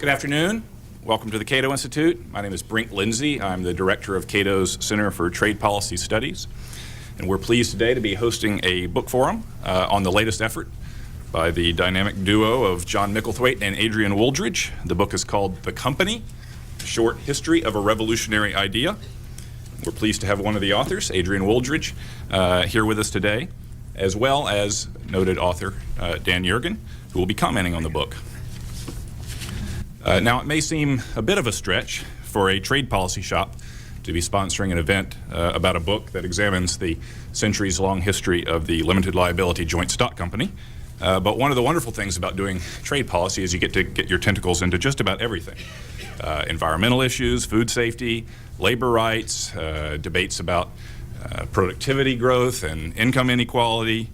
Good afternoon. Welcome to the Cato Institute. My name is Brink Lindsay. I'm the director of Cato's Center for Trade Policy Studies. And we're pleased today to be hosting a book forum on the latest effort by the dynamic duo of John Micklethwait and Adrian Wooldridge. The book is called The Company, A Short History of a Revolutionary Idea. We're pleased to have one of the authors, Adrian Wooldridge, here with us today, as well as noted author Dan Yergin, who will be commenting on the book. Now, it may seem a bit of a stretch for a trade policy shop to be sponsoring an event about a book that examines the centuries-long history of the limited liability joint stock company. But one of the wonderful things about doing trade policy is you get to get your tentacles into just about everything. Environmental issues, food safety, labor rights, debates about productivity growth and income inequality,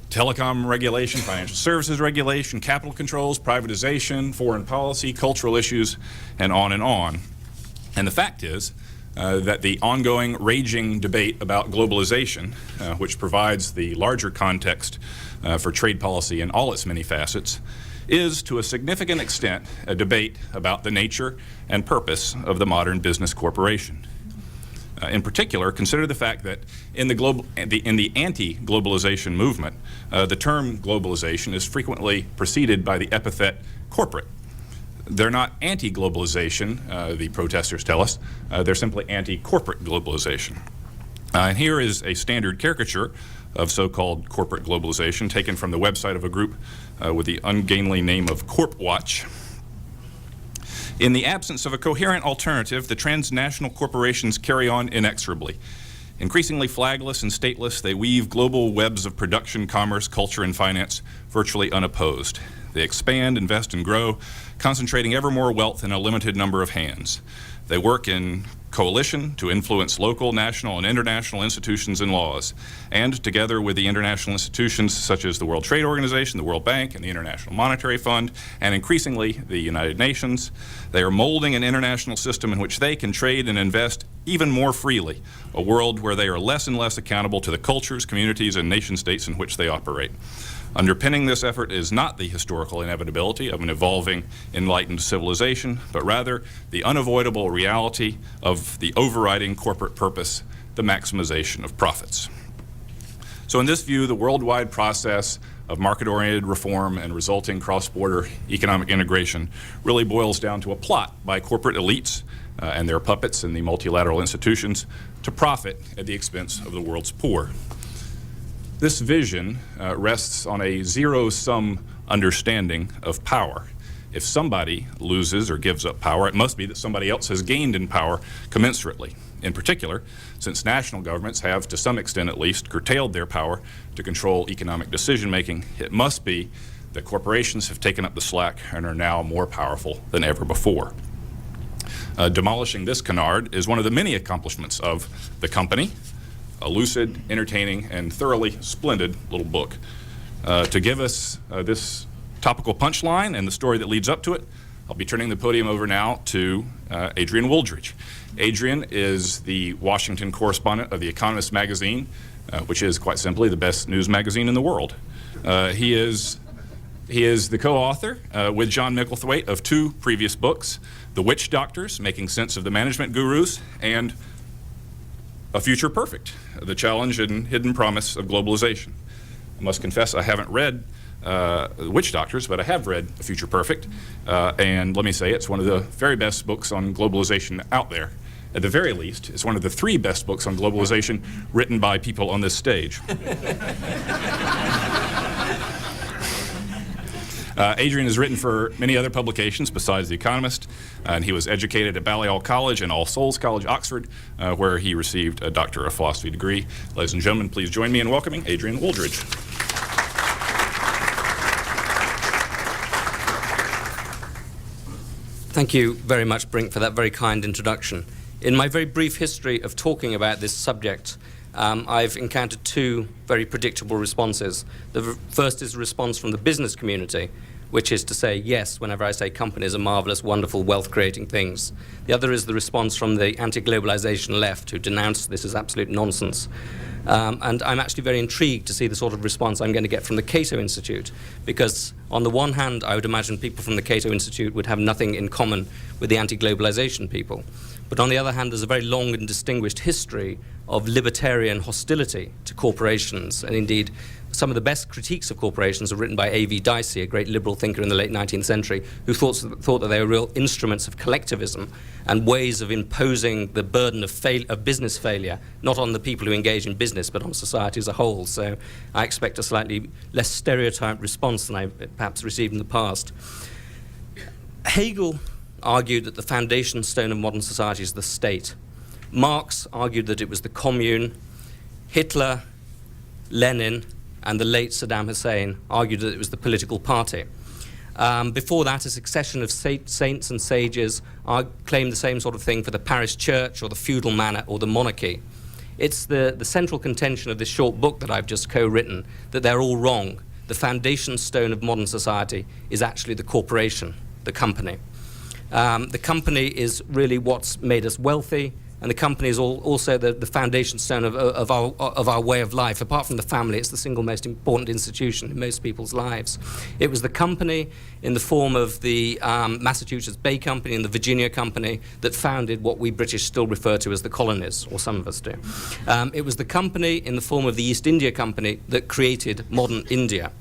telecom regulation, financial services regulation, capital controls, privatization, foreign policy, cultural issues, and on and on. And the fact is that the ongoing raging debate about globalization, which provides the larger context for trade policy in all its many facets, is to a significant extent a debate about the nature and purpose of the modern business corporation. In particular, consider the fact that in the anti-globalization movement, the term globalization is frequently preceded by the epithet corporate. They're not anti-globalization, the protesters tell us. They're simply anti-corporate globalization. And here is a standard caricature of so-called corporate globalization taken from the website of a group with the ungainly name of CorpWatch. In the absence of a coherent alternative, the transnational corporations carry on inexorably. Increasingly flagless and stateless, they weave global webs of production, commerce, culture, and finance virtually unopposed. They expand, invest, and grow, concentrating ever more wealth in a limited number of hands. They work in coalition to influence local, national, and international institutions and laws. And together with the international institutions such as the World Trade Organization, the World Bank, and the International Monetary Fund, and increasingly the United Nations, they are molding an international system in which they can trade and invest even more freely, a world where they are less and less accountable to the cultures, communities, and nation states in which they operate. Underpinning this effort is not the historical inevitability of an evolving, enlightened civilization, but rather the unavoidable reality of the overriding corporate purpose, the maximization of profits. So in this view, the worldwide process of market-oriented reform and resulting cross-border economic integration really boils down to a plot by corporate elites and their puppets in the multilateral institutions to profit at the expense of the world's poor. This vision rests on a zero-sum understanding of power. If somebody loses or gives up power, it must be that somebody else has gained in power commensurately. In particular, since national governments have, to some extent at least, curtailed their power to control economic decision-making, it must be that corporations have taken up the slack and are now more powerful than ever before. Demolishing this canard is one of the many accomplishments of The Company, a lucid, entertaining, and thoroughly splendid little book. To give us this topical punchline and the story that leads up to it, I'll be turning the podium over now to Adrian Wooldridge. Adrian is the Washington correspondent of The Economist magazine, which is quite simply the best news magazine in the world. He is the co-author with John Micklethwait of two previous books, The Witch Doctors, Making Sense of the Management Gurus, and A Future Perfect, The Challenge and Hidden Promise of Globalization. I must confess I haven't read The Witch Doctors, but I have read A Future Perfect, and let me say it's one of the very best books on globalization out there. At the very least, it's one of the three best books on globalization written by people on this stage. Adrian has written for many other publications besides The Economist, and he was educated at Balliol College and All Souls College, Oxford, where he received a Doctor of Philosophy degree. Ladies and gentlemen, please join me in welcoming Adrian Wooldridge. Thank you very much, Brink, for that very kind introduction. In my very brief history of talking about this subject, I've encountered two very predictable responses. The first is a response from the business community, which is to say yes whenever I say companies are marvelous, wonderful, wealth-creating things. The other is the response from the anti-globalization left, who denounced this as absolute nonsense. And I'm actually very intrigued to see the sort of response I'm going to get from the Cato Institute, because on the one hand, I would imagine people from the Cato Institute would have nothing in common with the anti-globalization people. But on the other hand, there's a very long and distinguished history of libertarian hostility to corporations. And indeed, some of the best critiques of corporations are written by A.V. Dicey, a great liberal thinker in the late 19th century, who thought that they were real instruments of collectivism and ways of imposing the burden of business failure, not on the people who engage in business, but on society as a whole. So I expect a slightly less stereotyped response than I perhaps received in the past. Hegel argued that the foundation stone of modern society is the state. Marx argued that it was the commune. Hitler, Lenin, and the late Saddam Hussein argued that it was the political party. Before that, a succession of saints and sages claimed the same sort of thing for the parish church or the feudal manor or the monarchy. It's the central contention of this short book that I've just co-written, that they're all wrong. The foundation stone of modern society is actually the corporation, the company. The company is really what's made us wealthy, and the company is also the foundation stone of our way of life. Apart from the family, it's the single most important institution in most people's lives. It was the company in the form of the Massachusetts Bay Company and the Virginia Company that founded what we British still refer to as the colonies, or some of us do. It was the company in the form of the East India Company that created modern India.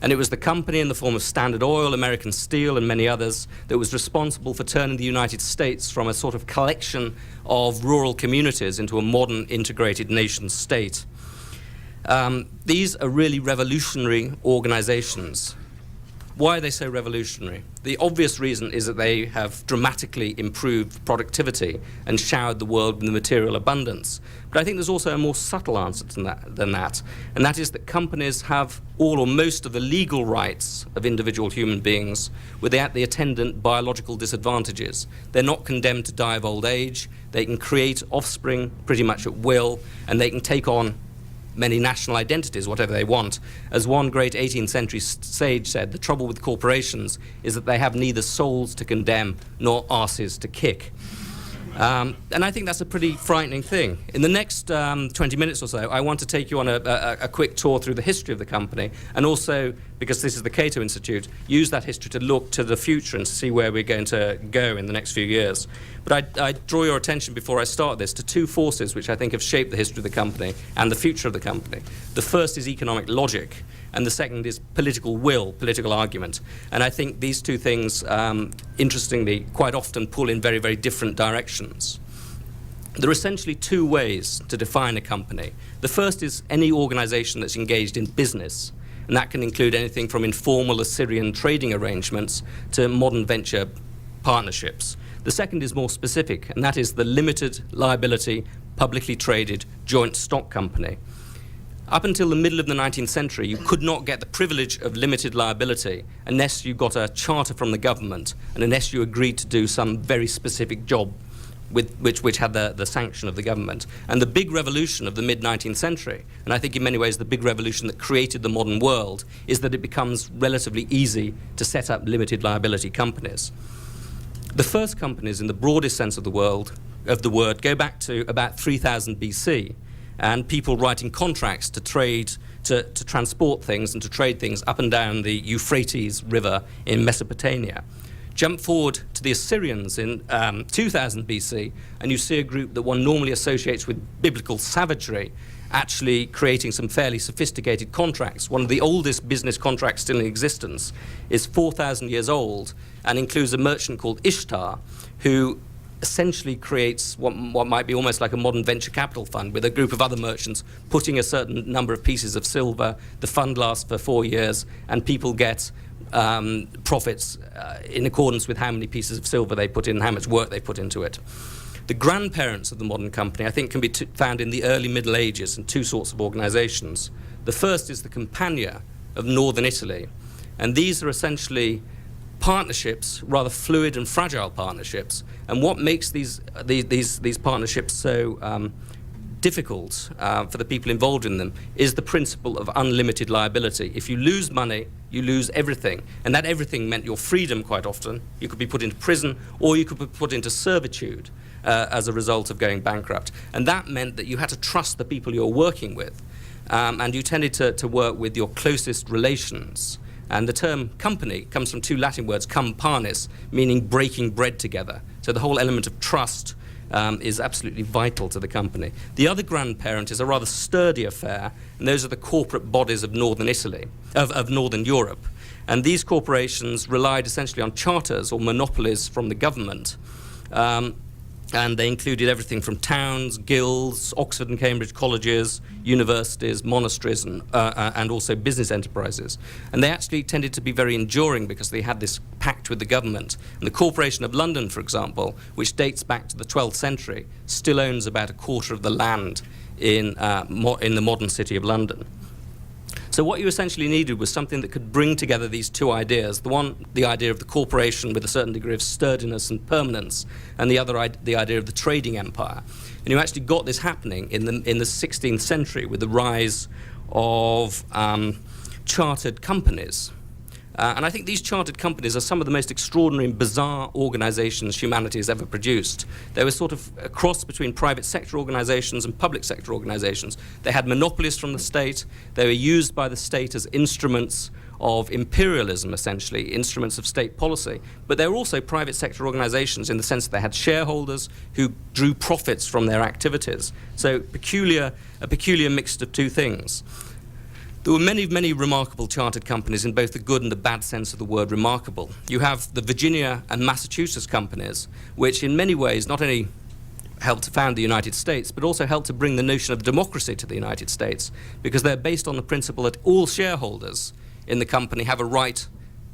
And it was the company in the form of Standard Oil, American Steel, and many others that was responsible for turning the United States from a sort of collection of rural communities into a modern integrated nation state. These are really revolutionary organizations. Why are they so revolutionary? The obvious reason is that they have dramatically improved productivity and showered the world with material abundance. But I think there's also a more subtle answer than that, and that is that companies have all or most of the legal rights of individual human beings without the attendant biological disadvantages. They're not condemned to die of old age, they can create offspring pretty much at will, and they can take on many national identities, whatever they want. As one great 18th century sage said, the trouble with corporations is that they have neither souls to condemn nor arses to kick. And I think that's a pretty frightening thing. In the next 20 minutes or so, I want to take you on a quick tour through the history of the company, and also, because this is the Cato Institute, use that history to look to the future and to see where we're going to go in the next few years. But I draw your attention before I start this to two forces which I think have shaped the history of the company and the future of the company. The first is economic logic, and the second is political will, political argument. And I think these two things, interestingly, quite often pull in very, very different directions. There are essentially two ways to define a company. The first is any organization that's engaged in business, and that can include anything from informal Assyrian trading arrangements to modern venture partnerships. The second is more specific, and that is the limited liability, publicly traded joint stock company. Up until the middle of the 19th century, you could not get the privilege of limited liability unless you got a charter from the government and unless you agreed to do some very specific job which had the sanction of the government. And the big revolution of the mid-19th century, and I think in many ways the big revolution that created the modern world, is that it becomes relatively easy to set up limited liability companies. The first companies in the broadest sense of the word go back to about 3000 BC, and people writing contracts to trade, to transport things and to trade things up and down the Euphrates River in Mesopotamia. Jump forward to the Assyrians in 2000 BC, and you see a group that one normally associates with biblical savagery actually creating some fairly sophisticated contracts. One of the oldest business contracts still in existence is 4,000 years old and includes a merchant called Ishtar, who essentially creates what might be almost like a modern venture capital fund with a group of other merchants putting a certain number of pieces of silver. The fund lasts for 4 years, and people get profits in accordance with how many pieces of silver they put in, how much work they put into it. The grandparents of the modern company, I think, can be found in the early Middle Ages in two sorts of organizations. The first is the Campagna of northern Italy, and these are essentially partnerships, rather fluid and fragile partnerships. And what makes these partnerships so difficult for the people involved in them is the principle of unlimited liability. If you lose money, you lose everything. And that everything meant your freedom quite often. You could be put into prison or you could be put into servitude as a result of going bankrupt. And that meant that you had to trust the people you're working with. And you tended to work with your closest relations. And the term company comes from two Latin words, cum panis, meaning breaking bread together. So the whole element of trust is absolutely vital to the company. The other grandparent is a rather sturdy affair, and those are the corporate bodies of northern Italy, of northern Europe. And these corporations relied essentially on charters or monopolies from the government. And they included everything from towns, guilds, Oxford and Cambridge colleges, universities, monasteries, and also business enterprises. And they actually tended to be very enduring because they had this pact with the government. And the Corporation of London, for example, which dates back to the 12th century, still owns about a quarter of the land in the modern city of London. So what you essentially needed was something that could bring together these two ideas. The one, the idea of the corporation with a certain degree of sturdiness and permanence, and the other, the idea of the trading empire. And you actually got this happening in the 16th century with the rise of chartered companies. And I think these chartered companies are some of the most extraordinary and bizarre organizations humanity has ever produced. They were sort of a cross between private sector organizations and public sector organizations. They had monopolies from the state. They were used by the state as instruments of imperialism, essentially, instruments of state policy. But they were also private sector organizations in the sense that they had shareholders who drew profits from their activities. So a peculiar mix of two things. There were many, many remarkable chartered companies in both the good and the bad sense of the word remarkable. You have the Virginia and Massachusetts companies, which in many ways not only helped to found the United States, but also helped to bring the notion of democracy to the United States, because they're based on the principle that all shareholders in the company have a right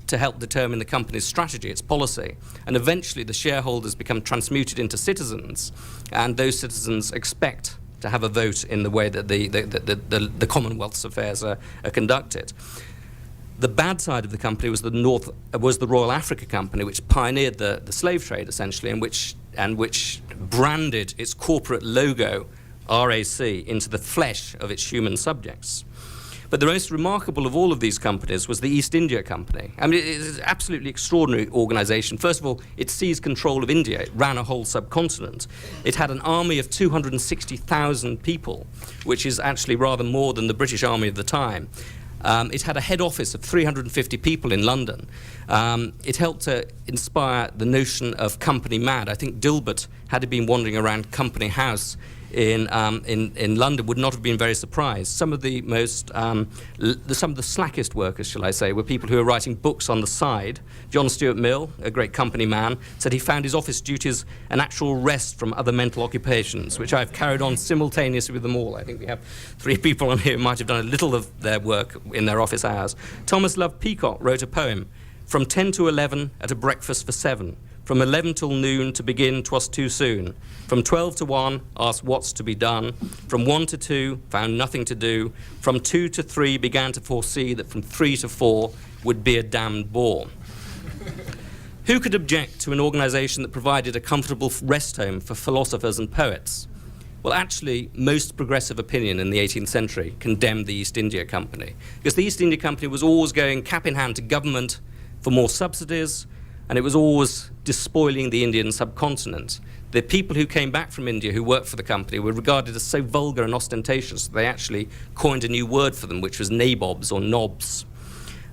to help determine the company's strategy, its policy. And eventually the shareholders become transmuted into citizens, and those citizens expect to have a vote in the way that the Commonwealth's affairs are conducted. The bad side of the company was the Royal Africa Company, which pioneered the slave trade essentially, and which branded its corporate logo, RAC, into the flesh of its human subjects. But the most remarkable of all of these companies was the East India Company. I mean, it is an absolutely extraordinary organization. First of all, it seized control of India. It ran a whole subcontinent. It had an army of 260,000 people, which is actually rather more than the British Army of the time. It had a head office of 350 people in London. It helped to inspire the notion of company mad. I think Dilbert, had he been wandering around Company House in London, would not have been very surprised. Some of the slackest workers, shall I say, were people who were writing books on the side. John Stuart Mill, a great company man, said he found his office duties an actual rest from other mental occupations, which I've carried on simultaneously with them all. I think we have 3 people on here who might have done a little of their work in their office hours. Thomas Love Peacock wrote a poem, "From 10 to 11 at a breakfast for 7. From 11 till noon to begin 'twas too soon. From 12 to 1 asked what's to be done. From 1 to 2 found nothing to do. From 2 to 3 began to foresee that from 3 to 4 would be a damned bore." Who could object to an organization that provided a comfortable rest home for philosophers and poets? Well, actually, most progressive opinion in the 18th century condemned the East India Company, because the East India Company was always going cap in hand to government for more subsidies, and it was always despoiling the Indian subcontinent. The people who came back from India who worked for the company were regarded as so vulgar and ostentatious that they actually coined a new word for them, which was nabobs or knobs.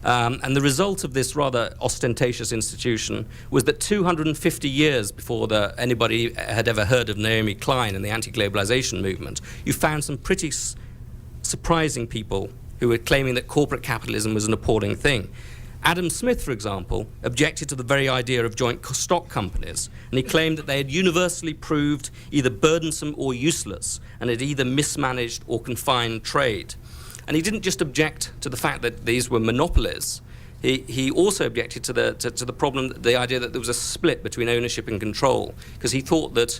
And the result of this rather ostentatious institution was that 250 years before anybody had ever heard of Naomi Klein and the anti-globalization movement, you found some pretty surprising people who were claiming that corporate capitalism was an appalling thing. Adam Smith, for example, objected to the very idea of joint stock companies, and he claimed that they had universally proved either burdensome or useless, and had either mismanaged or confined trade. And he didn't just object to the fact that these were monopolies. He also objected to the problem, the idea that there was a split between ownership and control, because he thought that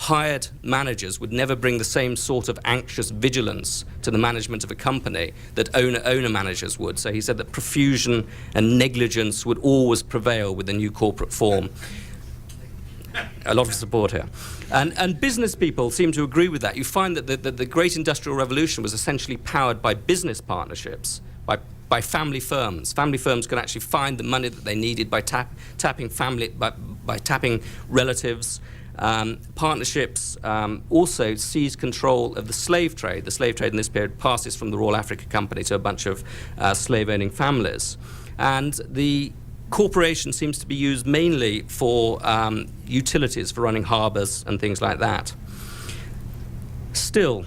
hired managers would never bring the same sort of anxious vigilance to the management of a company that owner managers would. So he said that profusion and negligence would always prevail with the new corporate form. A lot of support here. And business people seem to agree with that. You find that the great industrial revolution was essentially powered by business partnerships, by family firms. Family firms could actually find the money that they needed by tapping relatives. Partnerships also seized control of the slave trade. The slave trade in this period passes from the Royal Africa Company to a bunch of slave-owning families. And the corporation seems to be used mainly for utilities, for running harbours and things like that. Still,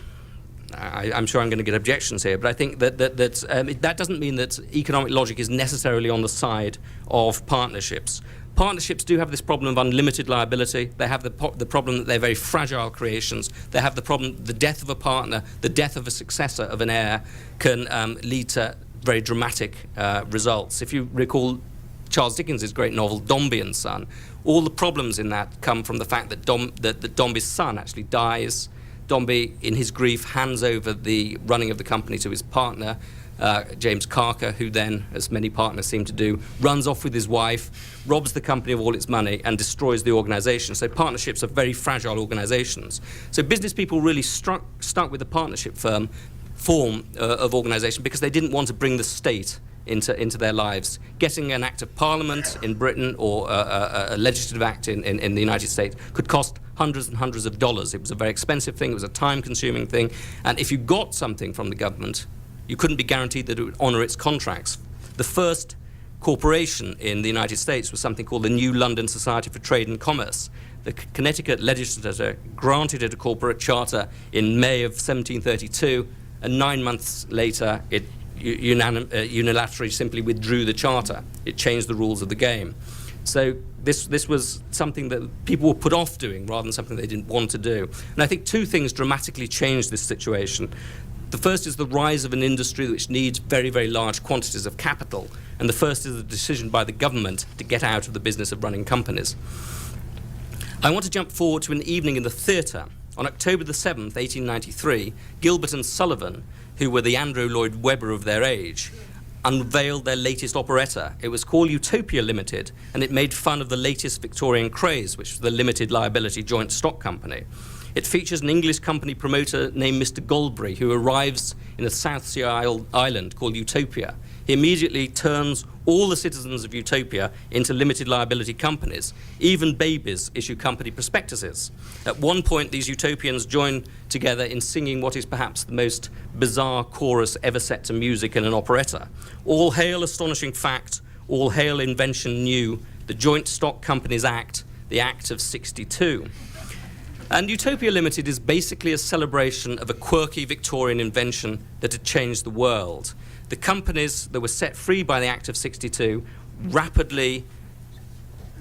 I'm sure I'm going to get objections here, but I think that doesn't mean that economic logic is necessarily on the side of partnerships. Partnerships do have this problem of unlimited liability. They have the problem that they're very fragile creations. They have the problem, the death of a partner, the death of a successor, of an heir, can lead to very dramatic results. If you recall Charles Dickens' great novel, Dombey and Son, all the problems in that come from the fact that Dombey's son actually dies. Dombey, in his grief, hands over the running of the company to his partner, James Carker, who then, as many partners seem to do, runs off with his wife, robs the company of all its money, and destroys the organization. So partnerships are very fragile organizations. So business people really stuck with the partnership form of organization because they didn't want to bring the state into their lives. Getting an act of parliament in Britain or a legislative act in the United States could cost hundreds and hundreds of dollars. It was a very expensive thing. It was a time-consuming thing. And if you got something from the government, you couldn't be guaranteed that it would honor its contracts. The first corporation in the United States was something called the New London Society for Trade and Commerce. The Connecticut legislature granted it a corporate charter in May of 1732, and 9 months later it unilaterally simply withdrew the charter. It changed the rules of the game. So this was something that people were put off doing rather than something they didn't want to do. And I think two things dramatically changed this situation. The first is the rise of an industry which needs very, very large quantities of capital. And the first is the decision by the government to get out of the business of running companies. I want to jump forward to an evening in the theatre. On October the 7th, 1893, Gilbert and Sullivan, who were the Andrew Lloyd Webber of their age, unveiled their latest operetta. It was called Utopia Limited, and it made fun of the latest Victorian craze, which was the limited liability joint stock company. It features an English company promoter named Mr. Goldberry, who arrives in a South Sea island called Utopia. He immediately turns all the citizens of Utopia into limited liability companies. Even babies issue company prospectuses. At one point, these utopians join together in singing what is perhaps the most bizarre chorus ever set to music in an operetta. All hail astonishing fact, all hail invention new, the Joint Stock Companies Act, the Act of '62. And Utopia Limited is basically a celebration of a quirky Victorian invention that had changed the world. The companies that were set free by the Act of '62 rapidly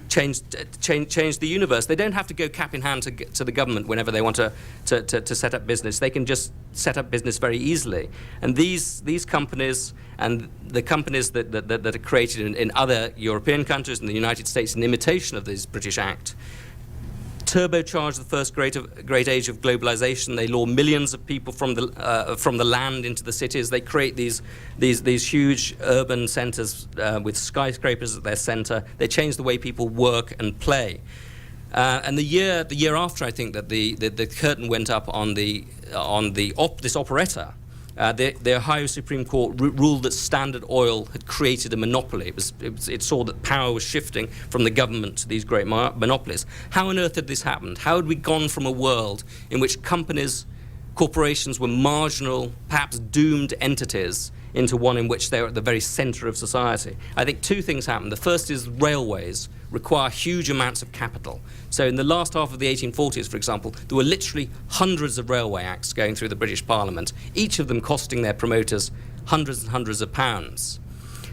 changed the universe. They don't have to go cap in hand to the government whenever they want to set up business. They can just set up business very easily. And these companies and the companies that are created in other European countries and the United States in imitation of this British Act turbocharge the first great age of globalization. They lure millions of people from the land into the cities. They create these huge urban centers with skyscrapers at their center. They change the way people work and play. And the year after, I think that the curtain went up on this operetta. The Ohio Supreme Court ruled that Standard Oil had created a monopoly. It saw that power was shifting from the government to these great monopolies. How on earth had this happened? How had we gone from a world in which corporations were marginal, perhaps doomed entities, into one in which they were at the very center of society? I think two things happened. The first is railways require huge amounts of capital. So in the last half of the 1840s, for example, there were literally hundreds of railway acts going through the British Parliament, each of them costing their promoters hundreds and hundreds of pounds.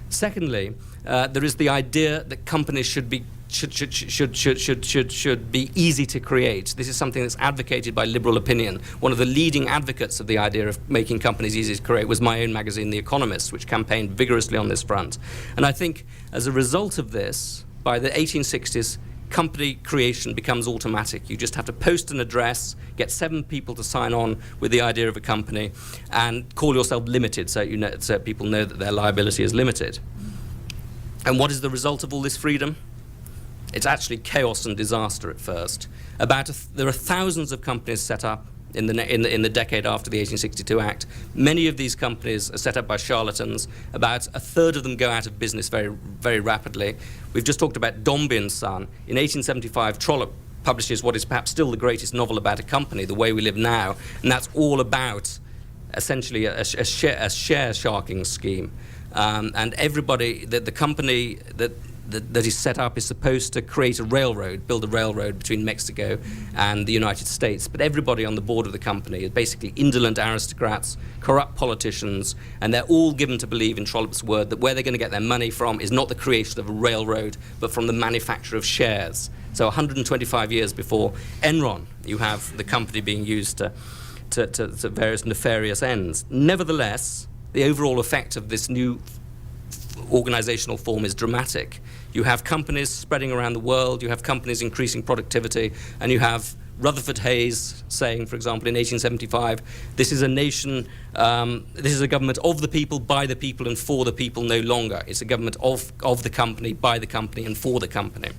Secondly, there is the idea that companies should be easy to create. This is something that's advocated by liberal opinion. One of the leading advocates of the idea of making companies easy to create was my own magazine, The Economist, which campaigned vigorously on this front. And I think as a result of this, by the 1860s, company creation becomes automatic. You just have to post an address, get 7 people to sign on with the idea of a company, and call yourself limited so people know that their liability is limited. And what is the result of all this freedom? it's actually chaos and disaster at first. There are thousands of companies set up in the decade after the 1862 Act. Many of these companies are set up by charlatans. About a third of them go out of business very, very rapidly. We've just talked about Dombey and Son. In 1875, Trollope publishes what is perhaps still the greatest novel about a company, The Way We Live Now, and that's all about essentially a share sharking scheme. And everybody, the company that is set up is supposed to create a railroad, build a railroad between Mexico and the United States. But everybody on the board of the company is basically indolent aristocrats, corrupt politicians, and they're all given to believe in Trollope's word that where they're going to get their money from is not the creation of a railroad, but from the manufacture of shares. So 125 years before Enron, you have the company being used to various nefarious ends. Nevertheless, the overall effect of this new organizational form is dramatic. You have companies spreading around the world, you have companies increasing productivity, and you have Rutherford Hayes saying, for example, in 1875, this is a nation, this is a government of the people, by the people, and for the people no longer. It's a government of the company, by the company, and for the company.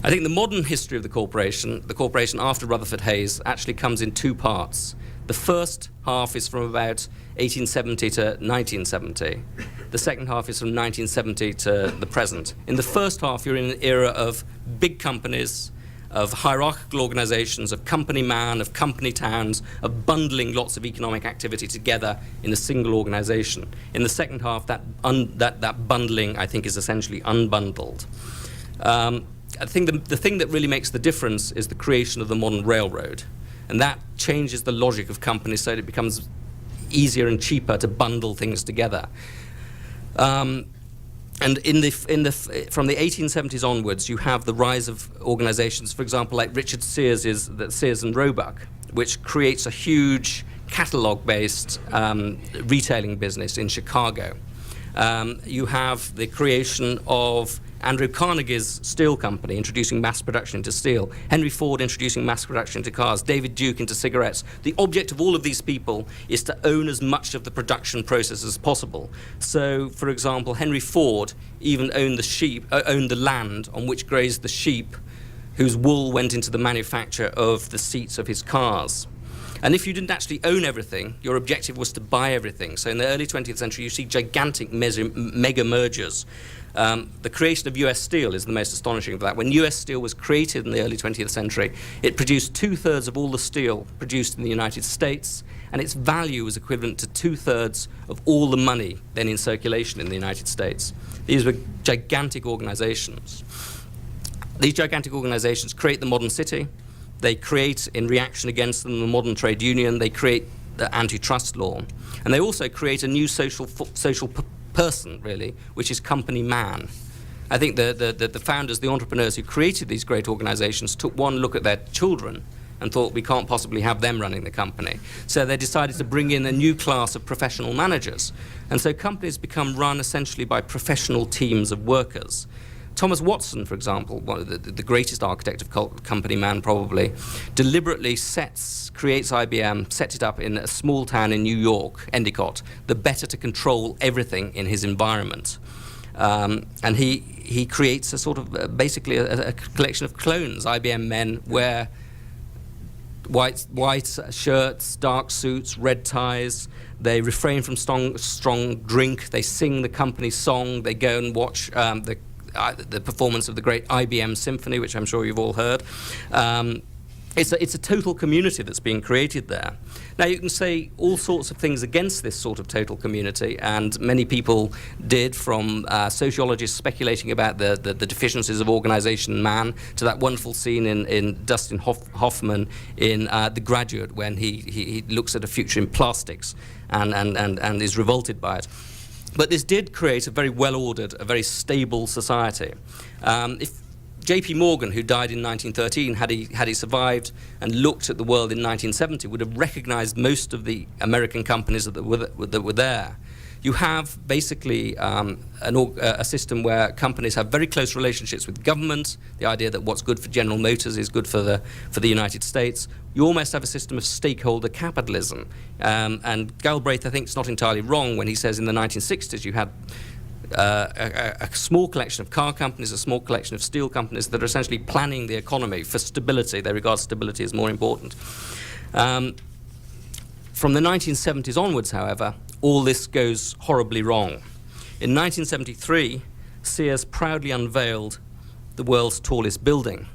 I think the modern history of the corporation after Rutherford Hayes, actually comes in two parts. The first half is from about 1870 to 1970. The second half is from 1970 to the present. In the first half, you're in an era of big companies, of hierarchical organizations, of company man, of company towns, of bundling lots of economic activity together in a single organization. In the second half, that bundling, I think, is essentially unbundled. I think the thing that really makes the difference is the creation of the modern railroad. And that changes the logic of companies so that it becomes easier and cheaper to bundle things together. And from the 1870s onwards, you have the rise of organizations, for example, like Richard Sears' Sears and Roebuck, which creates a huge catalog-based retailing business in Chicago. You have the creation of Andrew Carnegie's steel company, introducing mass production into steel. Henry Ford introducing mass production into cars. David Duke into cigarettes. The object of all of these people is to own as much of the production process as possible. So, for example, Henry Ford even owned the land on which grazed the sheep, whose wool went into the manufacture of the seats of his cars. And if you didn't actually own everything, your objective was to buy everything. So in the early 20th century, you see gigantic mega mergers. The creation of US Steel is the most astonishing of that. When US Steel was created in the early 20th century, it produced 2/3 of all the steel produced in the United States, and its value was equivalent to 2/3 of all the money then in circulation in the United States. These were gigantic organizations. These gigantic organizations create the modern city. They create, in reaction against them, the modern trade union. They create the antitrust law. And they also create a new social person, really, which is company man. I think the founders, the entrepreneurs who created these great organizations, took one look at their children and thought, we can't possibly have them running the company. So they decided to bring in a new class of professional managers. And so companies become run essentially by professional teams of workers. Thomas Watson, for example, one of the greatest architect of company man probably, deliberately creates IBM, sets it up in a small town in New York, Endicott, the better to control everything in his environment. And he creates a sort of, basically a collection of clones. IBM men wear white shirts, dark suits, red ties. They refrain from strong drink. They sing the company song. They go and watch the performance of the great IBM Symphony, which I'm sure you've all heard. It's a total community that's being created there. Now, you can say all sorts of things against this sort of total community, and many people did, from sociologists speculating about the deficiencies of organization man, to that wonderful scene in Dustin Hoffman in The Graduate, when he looks at a future in plastics and is revolted by it. But this did create a very well-ordered, a very stable society. If J.P. Morgan, who died in 1913, had he survived and looked at the world in 1970, would have recognized most of the American companies that were there. You have basically a system where companies have very close relationships with government, the idea that what's good for General Motors is good for the United States. You almost have a system of stakeholder capitalism. And Galbraith, I think, is not entirely wrong when he says in the 1960s you had a small collection of car companies, a small collection of steel companies that are essentially planning the economy for stability. They regard stability as more important. From the 1970s onwards, however, all this goes horribly wrong. In 1973, Sears proudly unveiled the world's tallest building.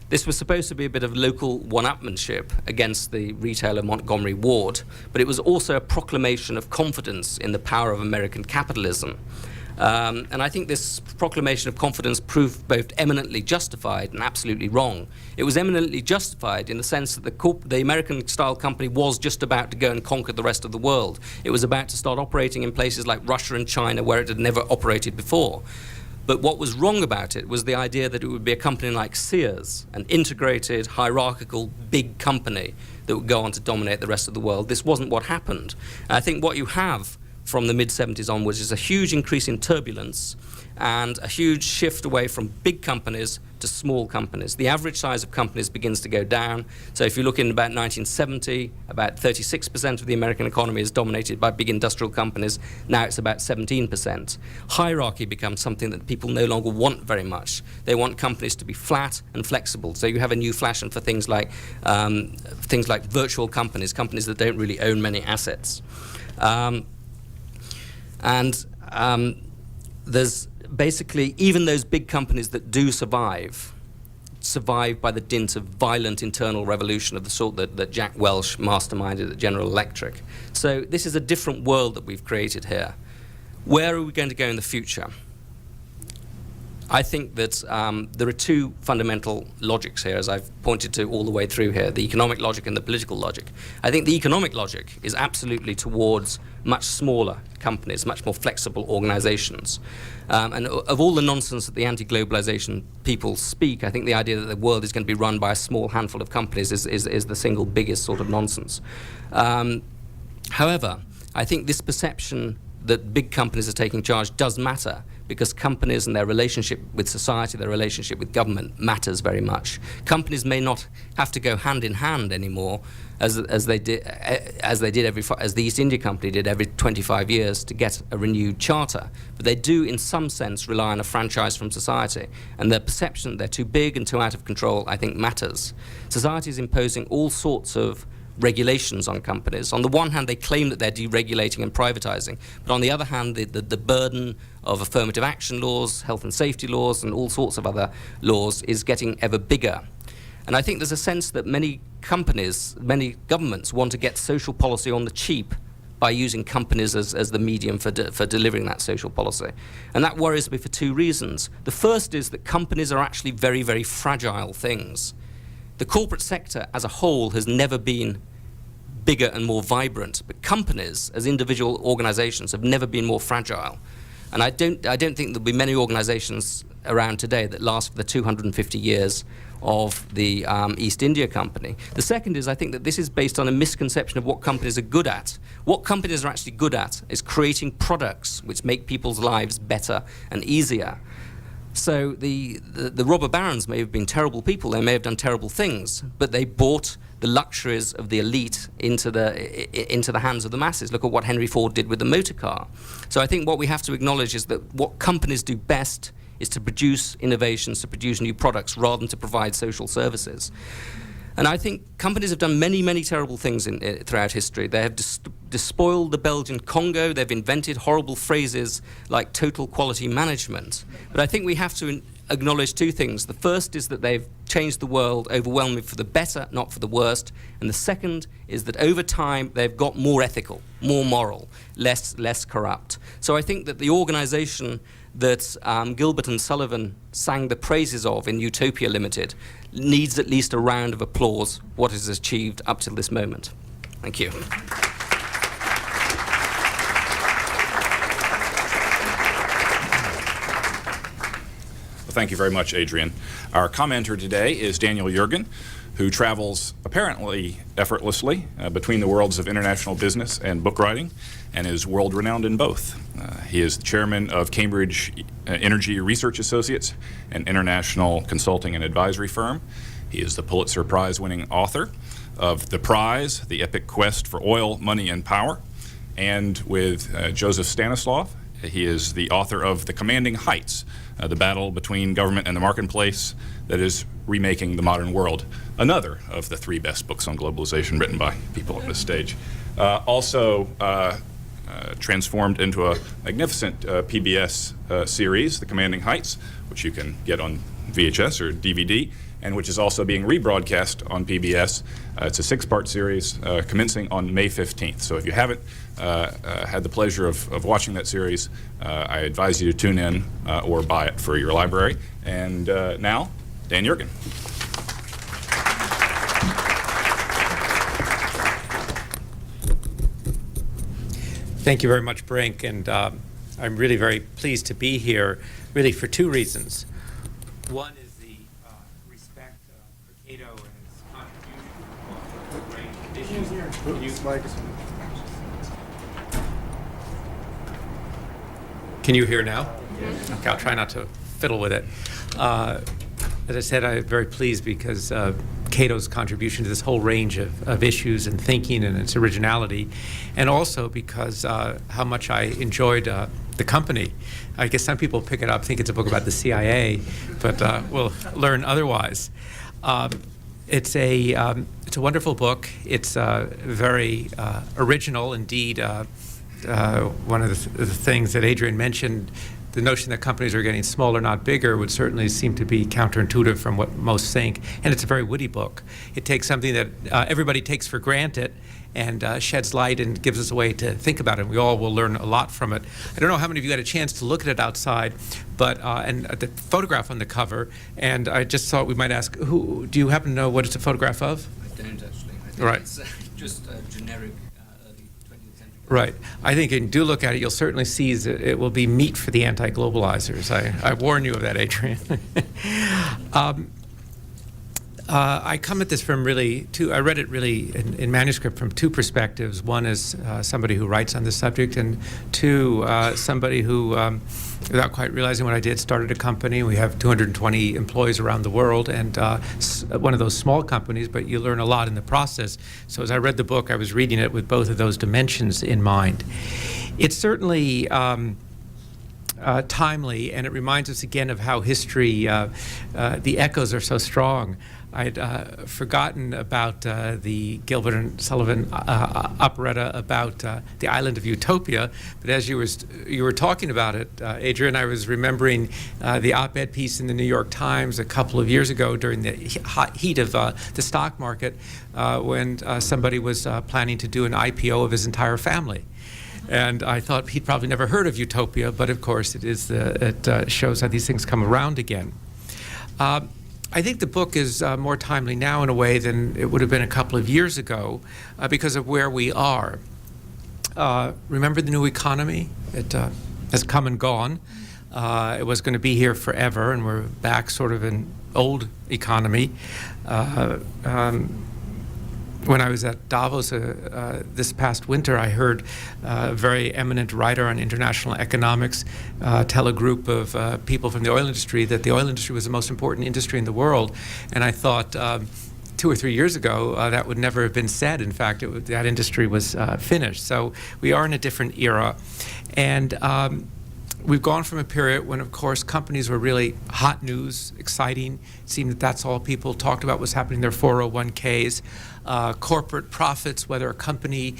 This was supposed to be a bit of local one-upmanship against the retailer Montgomery Ward, but it was also a proclamation of confidence in the power of American capitalism. And I think this proclamation of confidence proved both eminently justified and absolutely wrong. It was eminently justified in the sense that the American-style company was just about to go and conquer the rest of the world. It was about to start operating in places like Russia and China where it had never operated before. But what was wrong about it was the idea that it would be a company like Sears, an integrated, hierarchical, big company that would go on to dominate the rest of the world. This wasn't what happened. And I think what you have from the mid-70s onwards is a huge increase in turbulence and a huge shift away from big companies to small companies. The average size of companies begins to go down. So if you look in about 1970, about 36% of the American economy is dominated by big industrial companies. Now it's about 17%. Hierarchy becomes something that people no longer want very much. They want companies to be flat and flexible. So you have a new fashion for things like virtual companies, companies that don't really own many assets. There's basically, even those big companies that do survive by the dint of violent internal revolution of the sort that Jack Welch masterminded at General Electric. So this is a different world that we've created here. Where are we going to go in the future? I think that there are two fundamental logics here, as I've pointed to all the way through here, the economic logic and the political logic. I think the economic logic is absolutely towards much smaller companies, much more flexible organizations. And of all the nonsense that the anti-globalization people speak, I think the idea that the world is going to be run by a small handful of companies is the single biggest sort of nonsense. However, I think this perception that big companies are taking charge does matter, because companies and their relationship with society, their relationship with government matters very much. Companies may not have to go hand in hand anymore as the East India Company did every 25 years to get a renewed charter. But they do, in some sense, rely on a franchise from society. And their perception that they're too big and too out of control, I think, matters. Society is imposing all sorts of regulations on companies. On the one hand, they claim that they're deregulating and privatizing, but on the other hand, the burden of affirmative action laws, health and safety laws, and all sorts of other laws is getting ever bigger. And I think there's a sense that many companies, many governments want to get social policy on the cheap by using companies as the medium for delivering that social policy. And that worries me for two reasons. The first is that companies are actually very, very fragile things. The corporate sector as a whole has never been bigger and more vibrant, but companies as individual organizations have never been more fragile. And I don't think there'll be many organizations around today that last for the 250 years of the East India Company. The second is, I think that this is based on a misconception of what companies are good at. What companies are actually good at is creating products which make people's lives better and easier. So the robber barons may have been terrible people, they may have done terrible things, but they bought the luxuries of the elite into the hands of the masses. Look at what Henry Ford did with the motor car. So I think what we have to acknowledge is that what companies do best is to produce innovations, to produce new products, rather than to provide social services. And I think companies have done many, many terrible things throughout history. They have despoiled the Belgian Congo. They've invented horrible phrases like total quality management. But I think we have to acknowledge two things. The first is that they've changed the world overwhelmingly for the better, not for the worst. And the second is that over time, they've got more ethical, more moral, less corrupt. So I think that the organization that Gilbert and Sullivan sang the praises of in Utopia Limited needs at least a round of applause what it has achieved up till this moment. Thank you. Thank you very much, Adrian. Our commenter today is Daniel Yergin, who travels apparently effortlessly between the worlds of international business and book writing, and is world-renowned in both. He is the chairman of Cambridge Energy Research Associates, an international consulting and advisory firm. He is the Pulitzer Prize-winning author of The Prize, The Epic Quest for Oil, Money, and Power, and with Joseph Stanislav, He is the author of The Commanding Heights, the battle between government and the marketplace that is remaking the modern world. Another of the 3 best books on globalization written by people on this stage. Also transformed into a magnificent PBS series, The Commanding Heights, which you can get on VHS or DVD, and which is also being rebroadcast on PBS. It's a 6-part series commencing on May 15th. So if you haven't had the pleasure of watching that series, I advise you to tune in or buy it for your library. And now, Dan Yergin. Thank you very much, Brink, and I'm really very pleased to be here, really for 2 reasons. One is the respect for Cato and his contribution to the range of issues. Can you hear now? Okay, I'll try not to fiddle with it. As I said, I'm very pleased because Cato's contribution to this whole range of issues and thinking and its originality, and also because how much I enjoyed The Company. I guess some people pick it up, think it's a book about the CIA, but we'll learn otherwise. It's a wonderful book. It's very original indeed. One of the things that Adrian mentioned, the notion that companies are getting smaller, not bigger, would certainly seem to be counterintuitive from what most think. And it's a very witty book. It takes something that everybody takes for granted and sheds light and gives us a way to think about it. We all will learn a lot from it. I don't know how many of you had a chance to look at it outside, but and the photograph on the cover. And I just thought we might ask, who do you happen to know what it's a photograph of? I don't actually. I think Right. it's just a generic early 20th century. Right. I think if you do look at it, you'll certainly see that it will be meat for the anti-globalizers. I warn you of that, Adrian. I come at this from really I read it really in manuscript from 2 perspectives. One is somebody who writes on this subject, and 2, somebody who, without quite realizing what I did, started a company. We have 220 employees around the world, and one of those small companies, but you learn a lot in the process. So as I read the book, I was reading it with both of those dimensions in mind. It's certainly timely, and it reminds us again of how history, the echoes are so strong. I'd forgotten about the Gilbert and Sullivan operetta about the island of Utopia, but as you were talking about it, Adrian, I was remembering the op-ed piece in the New York Times a couple of years ago during the heat of the stock market when somebody was planning to do an IPO of his entire family. And I thought he'd probably never heard of Utopia, but of course it shows how these things come around again. I think the book is more timely now in a way than it would have been a couple of years ago because of where we are. Remember the new economy? It has come and gone. It was going to be here forever, and we're back sort of in old economy. When I was at Davos this past winter, I heard a very eminent writer on international economics tell a group of people from the oil industry that the oil industry was the most important industry in the world. And I thought 2 or 3 years ago that would never have been said. In fact, that industry was finished. So we are in a different era. And we've gone from a period when, of course, companies were really hot news, exciting. It seemed that that's all people talked about was happening in their 401ks. Corporate profits, whether a company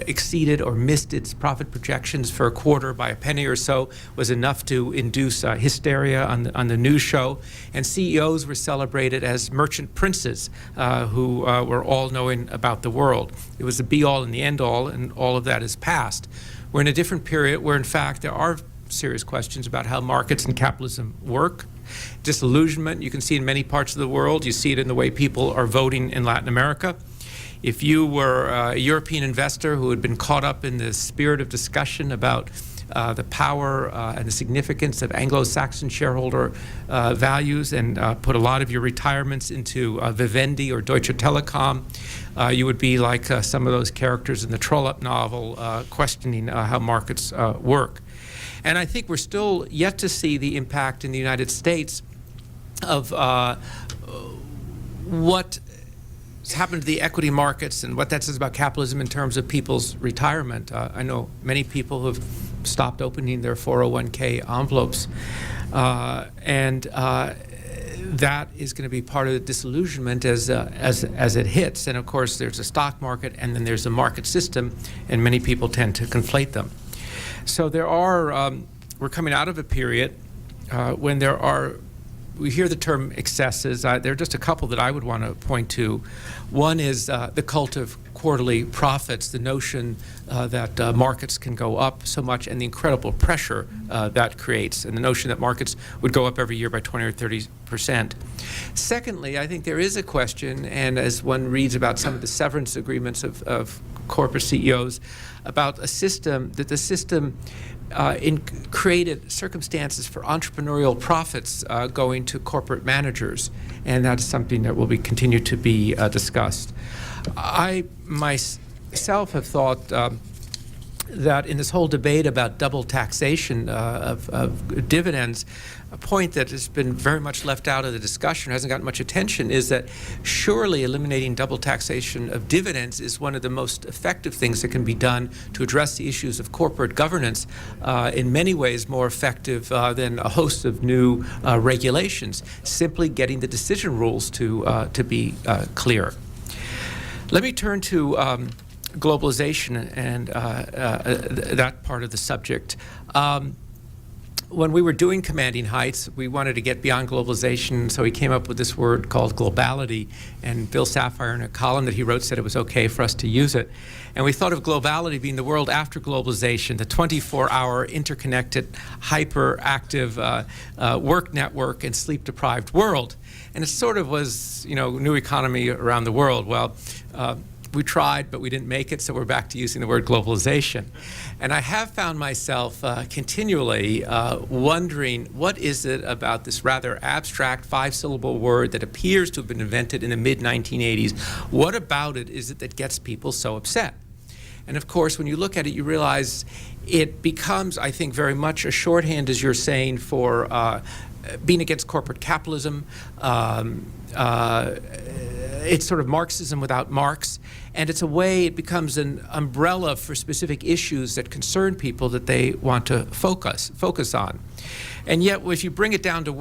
exceeded or missed its profit projections for a quarter by a penny or so, was enough to induce hysteria on the news show. And CEOs were celebrated as merchant princes who were all knowing about the world. It was the be-all and the end-all, and all of that is past. We're in a different period where, in fact, there are serious questions about how markets and capitalism work. Disillusionment, you can see in many parts of the world. You see it in the way people are voting in Latin America. If you were a European investor who had been caught up in the spirit of discussion about the power and the significance of Anglo-Saxon shareholder values and put a lot of your retirements into Vivendi or Deutsche Telekom, you would be like some of those characters in the Trollope novel questioning how markets work. And I think we're still yet to see the impact in the United States of what has happened to the equity markets and what that says about capitalism in terms of people's retirement. I know many people who have stopped opening their 401k envelopes. That is going to be part of the disillusionment as it hits. And of course, there's a stock market, and then there's a market system, and many people tend to conflate them. So we're coming out of a period when we hear the term excesses. There are just a couple that I would want to point to. One is the cult of quarterly profits, the notion that markets can go up so much, and the incredible pressure that creates, and the notion that markets would go up every year by 20 or 30%. Secondly, I think there is a question, and as one reads about some of the severance agreements of corporate CEOs, about a system that the system created circumstances for entrepreneurial profits going to corporate managers, and that's something that will continue to be discussed. I myself have thought that in this whole debate about double taxation of dividends, a point that has been very much left out of the discussion, hasn't gotten much attention, is that surely eliminating double taxation of dividends is one of the most effective things that can be done to address the issues of corporate governance, in many ways more effective than a host of new regulations, simply getting the decision rules to be clear. Let me turn to globalization and that part of the subject. When we were doing Commanding Heights, we wanted to get beyond globalization, so we came up with this word called globality. And Bill Safire, in a column that he wrote, said it was okay for us to use it. And we thought of globality being the world after globalization, the 24-hour interconnected, hyperactive work network and sleep-deprived world. And it sort of was, new economy around the world. Well, we tried, but we didn't make it, so we're back to using the word globalization. And I have found myself continually wondering, what is it about this rather abstract 5-syllable word that appears to have been invented in the mid-1980s? What about it is it that gets people so upset? And of course, when you look at it, you realize it becomes, I think, very much a shorthand, as you're saying, for being against corporate capitalism. It's sort of Marxism without Marx, and it's a way, it becomes an umbrella for specific issues that concern people that they want to focus on. And yet, if you bring it down to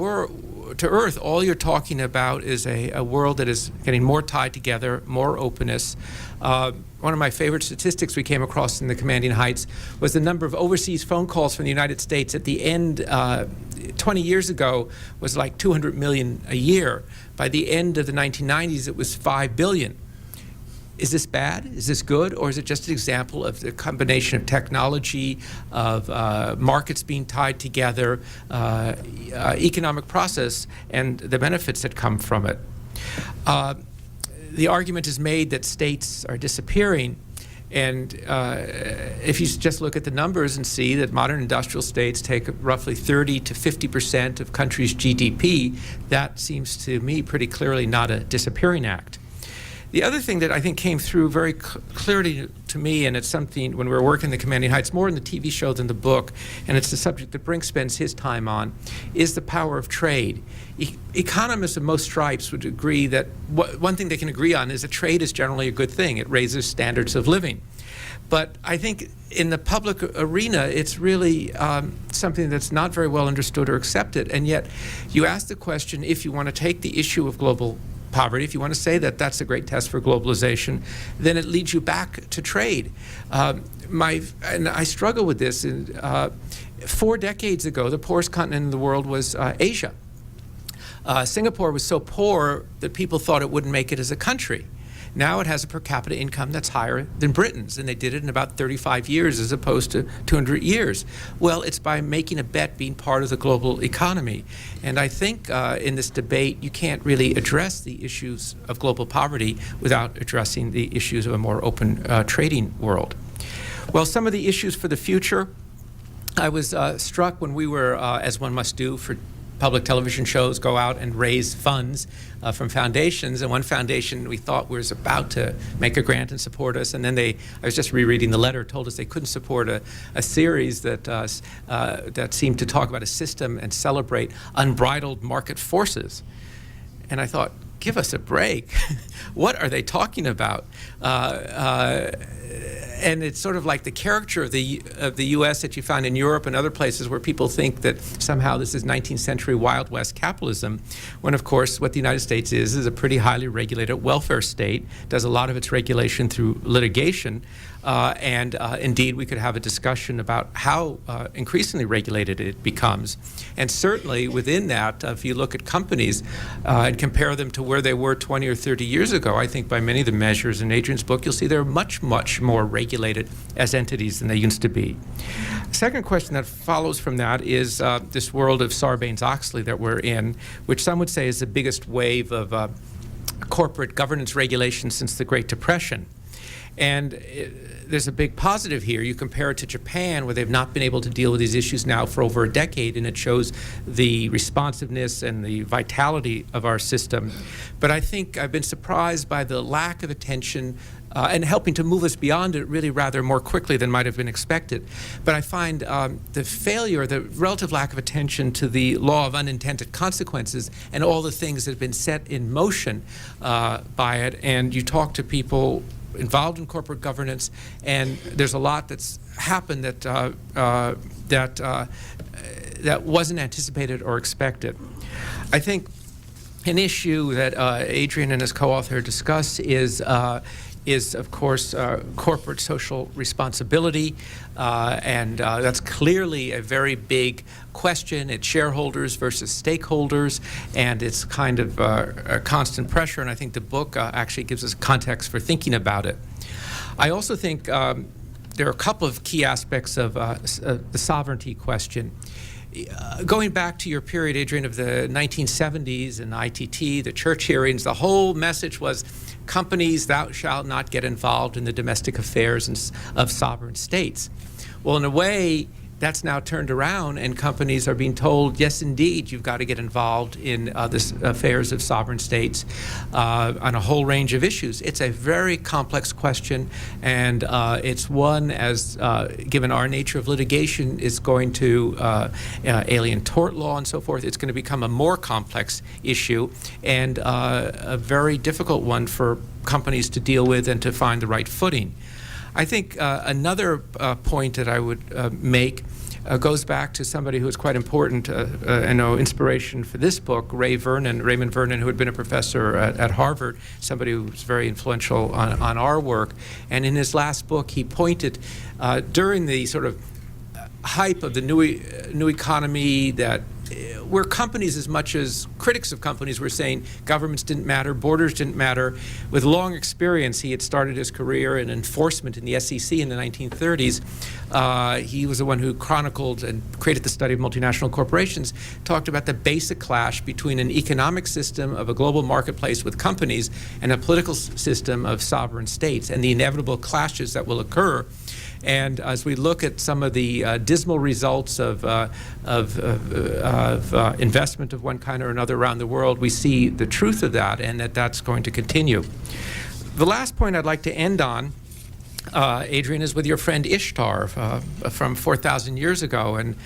earth, all you're talking about is a world that is getting more tied together, more openness. One of my favorite statistics we came across in the Commanding Heights was the number of overseas phone calls from the United States at the end, 20 years ago, was like 200 million a year. By the end of the 1990s, it was 5 billion. Is this bad? Is this good? Or is it just an example of the combination of technology, of markets being tied together, economic process, and the benefits that come from it? The argument is made that states are disappearing. And if you just look at the numbers and see that modern industrial states take roughly 30 to 50% of countries' GDP, that seems to me pretty clearly not a disappearing act. The other thing that I think came through very clearly to me, and it's something when we were working the Commanding Heights, more in the TV show than the book, and it's the subject that Brink spends his time on, is the power of trade. Economists of most stripes would agree that one thing they can agree on is that trade is generally a good thing. It raises standards of living. But I think in the public arena, it's really something that's not very well understood or accepted. And yet, you ask the question, if you want to take the issue of global poverty, if you want to say that that's a great test for globalization, then it leads you back to trade. And I struggle with this. 4 decades ago, the poorest continent in the world was Asia. Singapore was so poor that people thought it wouldn't make it as a country. Now it has a per capita income that's higher than Britain's, and they did it in about 35 years as opposed to 200 years. Well, it's by making a bet, being part of the global economy. And I think in this debate, you can't really address the issues of global poverty without addressing the issues of a more open trading world. Well, some of the issues for the future, I was struck when we were, as one must do for public television shows, go out and raise funds from foundations. And one foundation we thought was about to make a grant and support us. And then I was just rereading the letter, told us they couldn't support a series that seemed to talk about a system and celebrate unbridled market forces. And I thought, give us a break. What are they talking about? and it's sort of like the caricature of the U.S. that you find in Europe and other places where people think that somehow this is 19th century Wild West capitalism, when of course what the United States is a pretty highly regulated welfare state, does a lot of its regulation through litigation, and indeed we could have a discussion about how increasingly regulated it becomes. And certainly within that, if you look at companies and compare them to where they were 20 or 30 years ago, I think by many of the measures in Adrian's book, you'll see they're much, much more regulated as entities than they used to be. Second question that follows from that is this world of Sarbanes-Oxley that we're in, which some would say is the biggest wave of corporate governance regulation since the Great Depression. And there's a big positive here. You compare it to Japan, where they've not been able to deal with these issues now for over a decade, and it shows the responsiveness and the vitality of our system. But I think I've been surprised by the lack of attention and helping to move us beyond it really rather more quickly than might have been expected. But I find the failure, the relative lack of attention to the law of unintended consequences and all the things that have been set in motion by it. And you talk to people involved in corporate governance, and there's a lot that's happened that that wasn't anticipated or expected. I think an issue that Adrian and his co-author discuss is of course corporate social responsibility, and that's clearly a very big question. It's shareholders versus stakeholders, and it's kind of a constant pressure, and I think the book actually gives us context for thinking about it. I also think there are a couple of key aspects of the sovereignty question. Going back to your period, Adrian, of the 1970s and ITT, the church hearings, the whole message was companies, thou shalt not get involved in the domestic affairs of sovereign states. Well, in a way, that's now turned around, and companies are being told, yes, indeed, you've got to get involved in the affairs of sovereign states on a whole range of issues. It's a very complex question, and it's one, as given our nature of litigation, is going to alien tort law and so forth. It's going to become a more complex issue and a very difficult one for companies to deal with and to find the right footing. I think another point that I would make goes back to somebody who was quite important, and no inspiration for this book, Raymond Vernon, who had been a professor at Harvard, somebody who was very influential on our work. And in his last book, he pointed during the sort of hype of the new economy that where companies, as much as critics of companies, were saying governments didn't matter, borders didn't matter. With long experience, he had started his career in enforcement in the SEC in the 1930s. He was the one who chronicled and created the study of multinational corporations, talked about the basic clash between an economic system of a global marketplace with companies and a political system of sovereign states, and the inevitable clashes that will occur. And as we look at some of the dismal results of investment of one kind or another around the world, we see the truth of that, and that's going to continue. The last point I'd like to end on, Adrian, is with your friend Ishtar from 4,000 years ago. And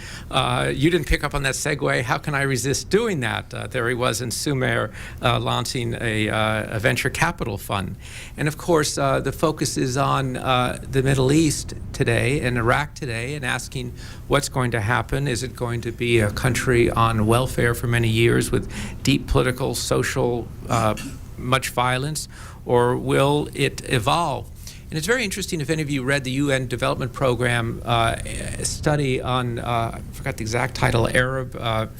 you didn't pick up on that segue. How can I resist doing that? There he was in Sumer launching a venture capital fund. And of course, the focus is on the Middle East today and Iraq today, and asking what's going to happen. Is it going to be a country on welfare for many years with deep political, social, much violence, or will it evolve? And it's very interesting, if any of you read the UN Development Program study on, I forgot the exact title, Arab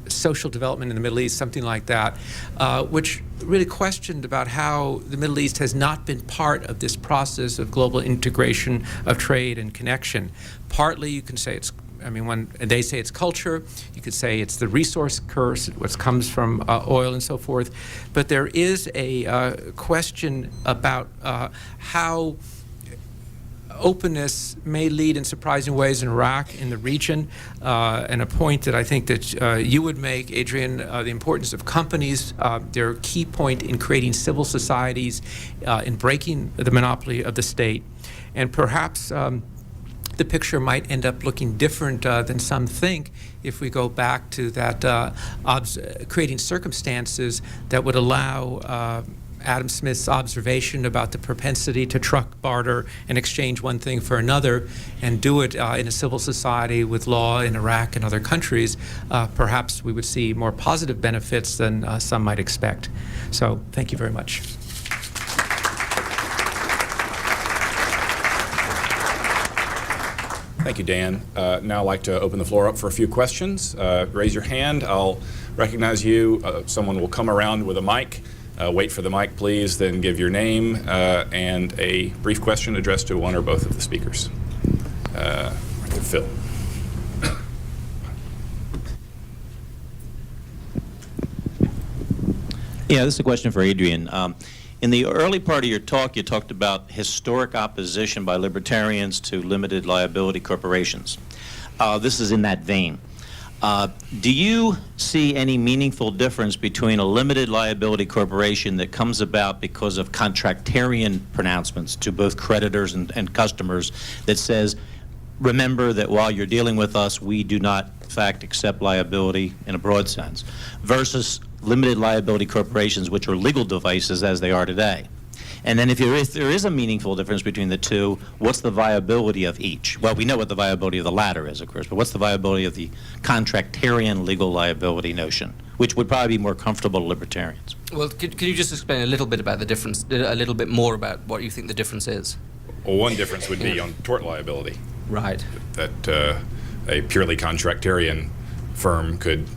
social development in the Middle East, something like that, which really questioned about how the Middle East has not been part of this process of global integration of trade and connection. Partly you can say it's, I mean, when they say it's culture, you could say it's the resource curse, what comes from oil and so forth. But there is a question about how openness may lead in surprising ways in Iraq, in the region, and a point that I think that you would make, Adrian, the importance of companies, their key point in creating civil societies, in breaking the monopoly of the state, and perhaps the picture might end up looking different than some think if we go back to that creating circumstances that would allow Adam Smith's observation about the propensity to truck, barter, and exchange one thing for another, and do it in a civil society with law in Iraq and other countries, perhaps we would see more positive benefits than some might expect. So thank you very much. Thank you, Dan. Now I'd like to open the floor up for a few questions. Raise your hand. I'll recognize you. Someone will come around with a mic. Wait for the mic, please, then give your name and a brief question addressed to one or both of the speakers. Phil. Yeah, this is a question for Adrian. In the early part of your talk, you talked about historic opposition by libertarians to limited liability corporations. This is in that vein. Do you see any meaningful difference between a limited liability corporation that comes about because of contractarian pronouncements to both creditors and customers that says, remember that while you're dealing with us, we do not, in fact, accept liability in a broad sense, versus limited liability corporations, which are legal devices as they are today? And then if there is a meaningful difference between the two, what's the viability of each? Well, we know what the viability of the latter is, of course, but what's the viability of the contractarian legal liability notion, which would probably be more comfortable to libertarians? Well, could you just explain a little bit about the difference, a little bit more about what you think the difference is? Well, one difference would be on tort liability. Right. That a purely contractarian firm could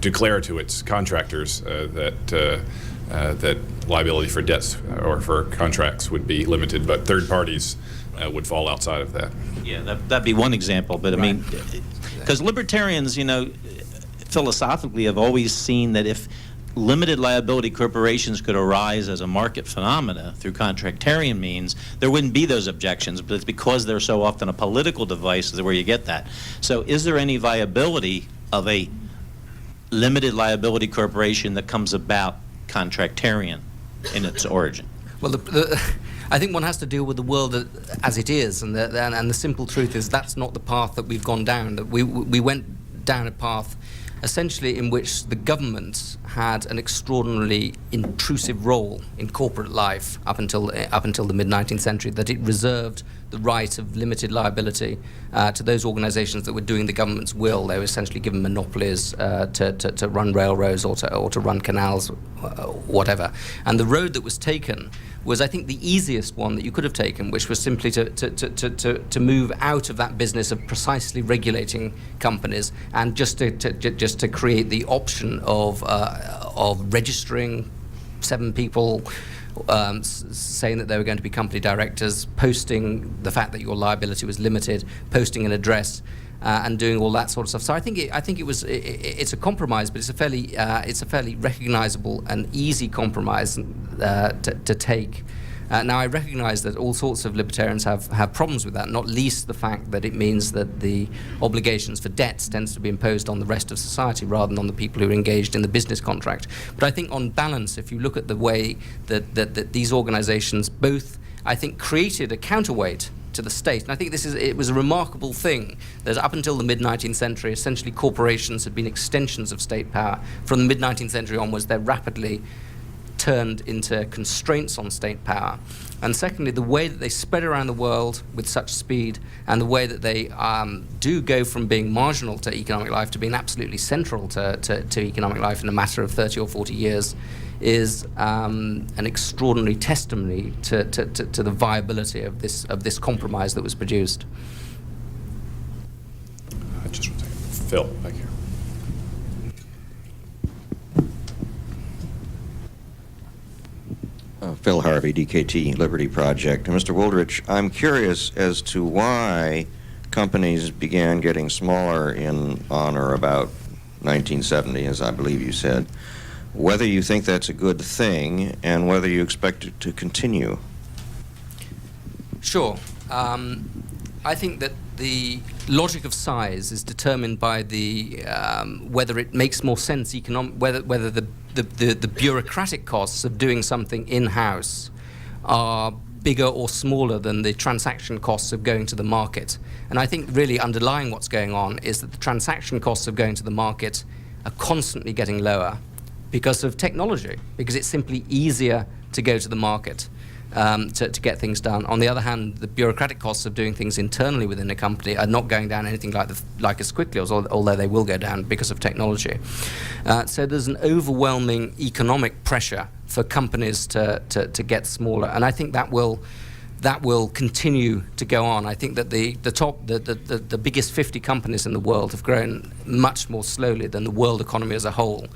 declare to its contractors that liability for debts or for contracts would be limited, but third parties would fall outside of that. Yeah, that'd be one example, but I mean, because libertarians, you know, philosophically have always seen that if limited liability corporations could arise as a market phenomena through contractarian means, there wouldn't be those objections, but it's because they're so often a political device is where you get that. So is there any viability of a limited liability corporation that comes about contractarian in its origin? Well, I think one has to deal with the world as it is, and the simple truth is that's not the path that we've gone down. That we went down a path essentially in which the government had an extraordinarily intrusive role in corporate life up until the mid-19th century, that it reserved the right of limited liability to those organizations that were doing the government's will. They were essentially given monopolies to run railroads or to run canals, whatever. And the road that was taken was, I think, the easiest one that you could have taken, which was simply to move out of that business of precisely regulating companies and just to create the option of registering 7 people, saying that they were going to be company directors, posting the fact that your liability was limited, posting an address, and doing all that sort of stuff. So I think it's a compromise, but it's a fairly recognizable and easy compromise to take. Now, I recognize that all sorts of libertarians have problems with that, not least the fact that it means that the obligations for debts tends to be imposed on the rest of society rather than on the people who are engaged in the business contract. But I think on balance, if you look at the way that these organizations both, I think, created a counterweight to the state, and I think it was a remarkable thing that up until the mid-19th century, essentially corporations had been extensions of state power. From the mid-19th century onwards, they're rapidly turned into constraints on state power. And secondly, the way that they spread around the world with such speed, and the way that they do go from being marginal to economic life to being absolutely central to economic life in a matter of 30 or 40 years, is an extraordinary testimony to the viability of this compromise that was produced. Just one second. Phil, back here. Phil Harvey, DKT Liberty Project. And Mr. Wooldridge, I'm curious as to why companies began getting smaller on or about 1970, as I believe you said, whether you think that's a good thing and whether you expect it to continue. Sure. I think that the logic of size is determined by the whether it makes more sense whether the bureaucratic costs of doing something in-house are bigger or smaller than the transaction costs of going to the market. And I think really underlying what's going on is that the transaction costs of going to the market are constantly getting lower, because of technology, because it's simply easier to go to the market to get things done. On the other hand, the bureaucratic costs of doing things internally within a company are not going down anything like as quickly, although they will go down because of technology. So there's an overwhelming economic pressure for companies to get smaller, and I think that will continue to go on. I think that the biggest 50 companies in the world have grown much more slowly than the world economy as a whole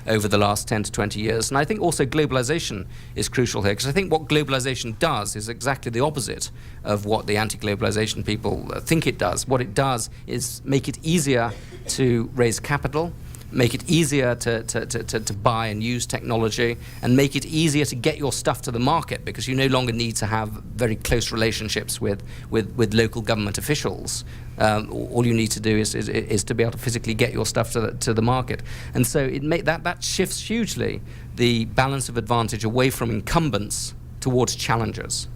over the last 10 to 20 years. And I think also globalization is crucial here, because I think what globalization does is exactly the opposite of what the anti-globalization people think it does. What it does is make it easier to raise capital, make it easier to buy and use technology, and make it easier to get your stuff to the market, because you no longer need to have very close relationships with local government officials. All you need to do is to be able to physically get your stuff to the market. And so that shifts hugely the balance of advantage away from incumbents towards challengers.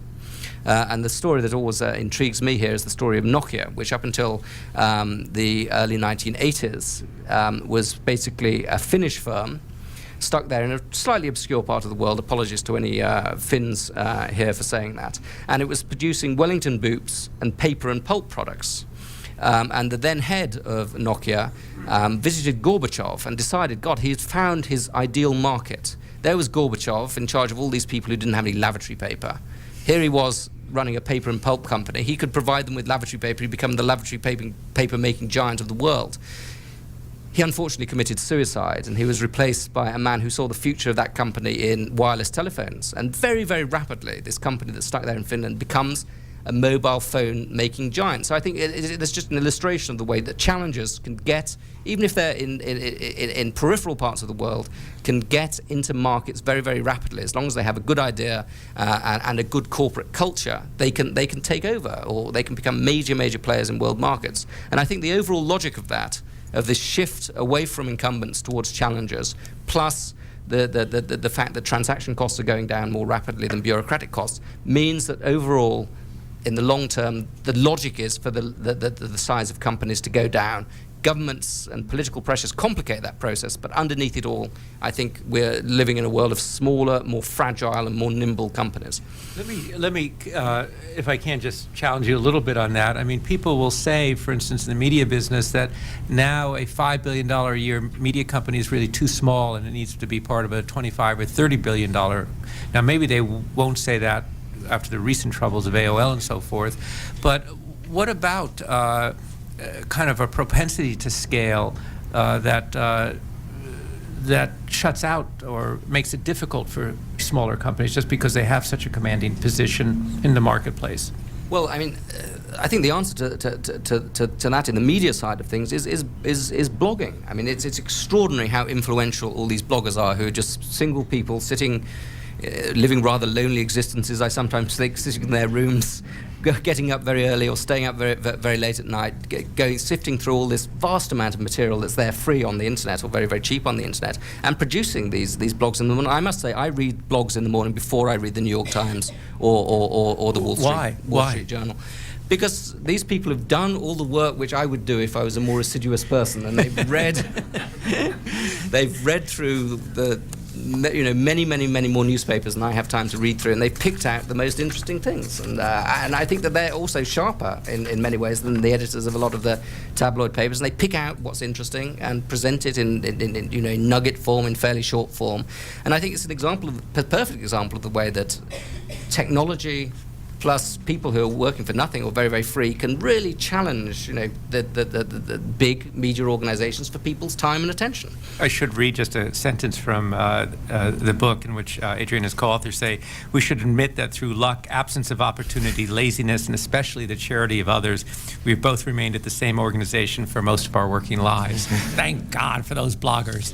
And the story that always intrigues me here is the story of Nokia, which up until the early 1980s was basically a Finnish firm stuck there in a slightly obscure part of the world. Apologies to any Finns here for saying that. And it was producing Wellington boots and paper and pulp products. And the then head of Nokia visited Gorbachev and decided, God, he had found his ideal market. There was Gorbachev in charge of all these people who didn't have any lavatory paper. Here he was running a paper and pulp company. He could provide them with lavatory paper. He'd become the lavatory paper-making giant of the world. He unfortunately committed suicide, and he was replaced by a man who saw the future of that company in wireless telephones. And very, very rapidly, this company that's stuck there in Finland becomes a mobile phone-making giant. So I think it's just an illustration of the way that challengers can get, even if they're in peripheral parts of the world, can get into markets very, very rapidly. As long as they have a good idea and a good corporate culture, they can take over, or they can become major players in world markets. And I think the overall logic of that, of this shift away from incumbents towards challengers, plus the fact that transaction costs are going down more rapidly than bureaucratic costs, means that overall, in the long term, the logic is for the size of companies to go down. Governments and political pressures complicate that process, but underneath it all, I think we're living in a world of smaller, more fragile, and more nimble companies. Let me, if I can, just challenge you a little bit on that. I mean, people will say, for instance, in the media business, that now a $5 billion a year media company is really too small, and it needs to be part of a $25 or $30 billion. Now, maybe they won't say that after the recent troubles of AOL and so forth, but what about kind of a propensity to scale that shuts out or makes it difficult for smaller companies just because they have such a commanding position in the marketplace? Well, I mean, I think the answer to that in the media side of things is blogging. I mean, it's extraordinary how influential all these bloggers are, who are just single people sitting, living rather lonely existences, I sometimes think, sitting in their rooms, getting up very early or staying up very late at night, sifting through all this vast amount of material that's there free on the internet or very, very cheap on the internet, and producing these blogs in the morning. I must say, I read blogs in the morning before I read the New York Times or the Wall Street Journal. Because these people have done all the work which I would do if I was a more assiduous person, and they've read through many more newspapers than I have time to read through, and they've picked out the most interesting things. And I think that they're also sharper in many ways than the editors of a lot of the tabloid papers, and they pick out what's interesting and present it in nugget form, in fairly short form. And I think it's a perfect example of the way that technology plus people who are working for nothing or very, very free can really challenge, the big media organizations for people's time and attention. I should read just a sentence from the book in which Adrian and his co-authors say, "We should admit that through luck, absence of opportunity, laziness, and especially the charity of others, we've both remained at the same organization for most of our working lives." Thank God for those bloggers.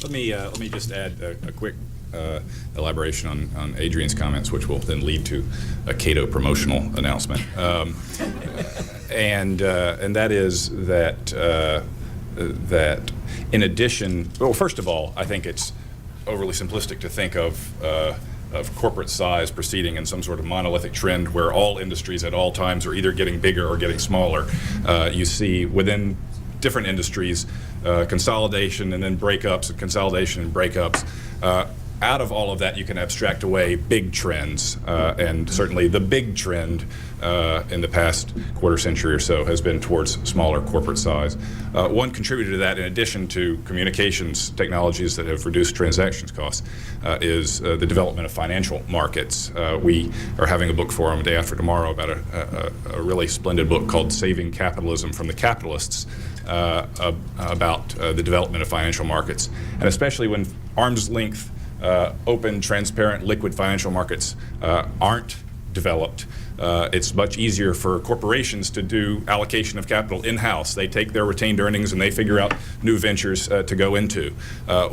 Let me just add a quick elaboration on Adrian's comments, which will then lead to a Cato promotional announcement. And that is that in addition, well, first of all, I think it's overly simplistic to think of corporate size proceeding in some sort of monolithic trend where all industries at all times are either getting bigger or getting smaller. You see within different industries, consolidation and then breakups, and consolidation and breakups. Out of all of that, you can abstract away big trends, and certainly the big trend in the past quarter century or so has been towards smaller corporate size. One contributor to that, in addition to communications technologies that have reduced transactions costs, is the development of financial markets. We are having a book forum day after tomorrow about a really splendid book called Saving Capitalism from the Capitalists, about the development of financial markets, and especially when arm's length open, transparent, liquid financial markets aren't developed. It's much easier for corporations to do allocation of capital in-house. They take their retained earnings and they figure out new ventures to go into.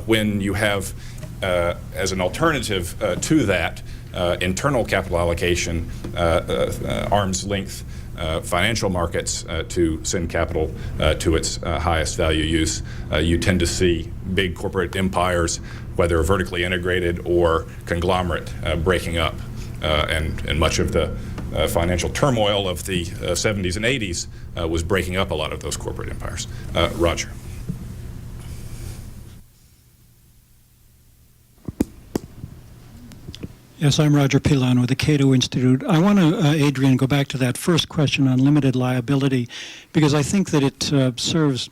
When you have, as an alternative to that, internal capital allocation, arm's length financial markets to send capital to its highest value use, you tend to see big corporate empires, whether vertically integrated or conglomerate, breaking up. And much of the financial turmoil of the 70s and 80s was breaking up a lot of those corporate empires. Roger. Yes, I'm Roger Pilon with the Cato Institute. I want to, Adrian, go back to that first question on limited liability, because I think that it serves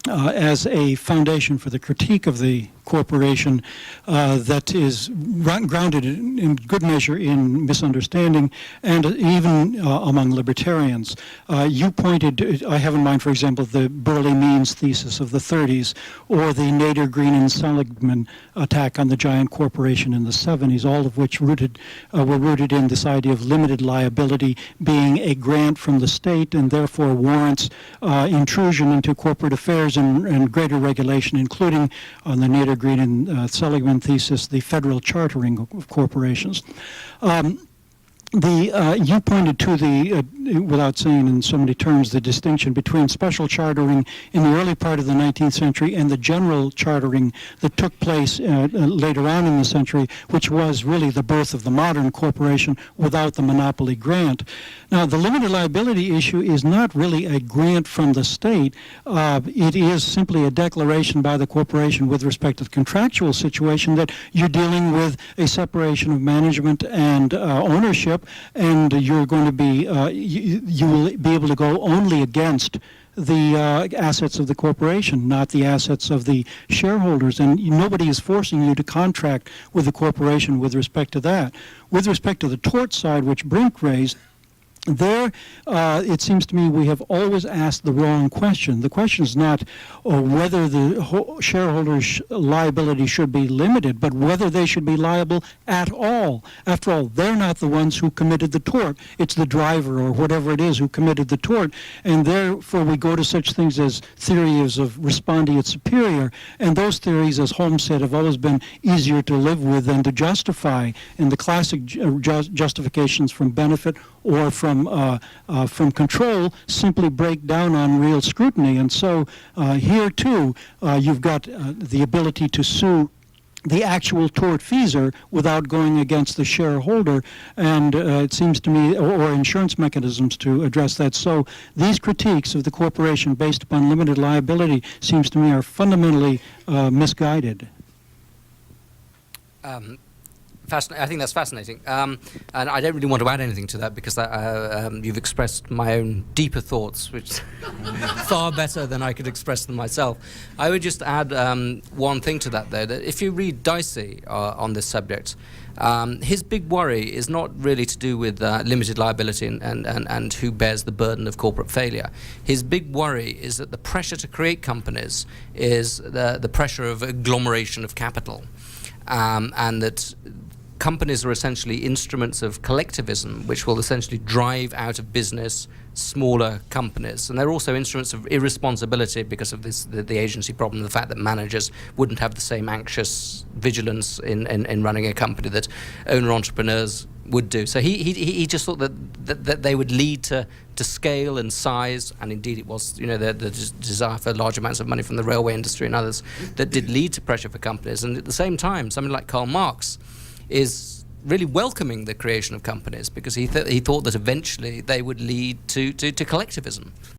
as a foundation for the critique of the corporation that is grounded in good measure in misunderstanding and even among libertarians. You pointed, I have in mind, for example, the Burley Means thesis of the 30s or the Nader, Green, and Seligman attack on the giant corporation in the 70s, all of which were rooted in this idea of limited liability being a grant from the state and therefore warrants intrusion into corporate affairs and greater regulation, including on the Nader, Green, and Seligman thesis, the federal chartering of corporations. You pointed to the, without saying in so many terms, the distinction between special chartering in the early part of the 19th century and the general chartering that took place later on in the century, which was really the birth of the modern corporation without the monopoly grant. Now, the limited liability issue is not really a grant from the state. It is simply a declaration by the corporation with respect to the contractual situation that you're dealing with a separation of management and ownership, and you're going to be, you will be able to go only against the assets of the corporation, not the assets of the shareholders. And nobody is forcing you to contract with the corporation with respect to that. With respect to the tort side, which Brink raised, there, it seems to me we have always asked the wrong question. The question is not whether the shareholders' liability should be limited, but whether they should be liable at all. After all, they're not the ones who committed the tort. It's the driver or whatever it is who committed the tort. And therefore, we go to such things as theories of respondeat superior. And those theories, as Holmes said, have always been easier to live with than to justify. And the classic justifications from benefit or from control simply break down on real scrutiny. And so here too, you've got the ability to sue the actual tortfeasor without going against the shareholder, and it seems to me, or insurance mechanisms to address that. So these critiques of the corporation based upon limited liability seems to me are fundamentally misguided. I think that's fascinating, and I don't really want to add anything to that because you've expressed my own deeper thoughts, which far better than I could express them myself. I would just add one thing to that, though, that if you read Dicey on this subject, his big worry is not really to do with limited liability and who bears the burden of corporate failure. His big worry is that the pressure to create companies is the pressure of agglomeration of capital, and that companies are essentially instruments of collectivism, which will essentially drive out of business smaller companies. And they're also instruments of irresponsibility because of the agency problem, the fact that managers wouldn't have the same anxious vigilance in running a company that owner-entrepreneurs would do. So he just thought that they would lead to scale and size, and indeed it was, the desire for large amounts of money from the railway industry and others that did lead to pressure for companies. And at the same time, somebody like Karl Marx is really welcoming the creation of companies because he thought that eventually they would lead to collectivism.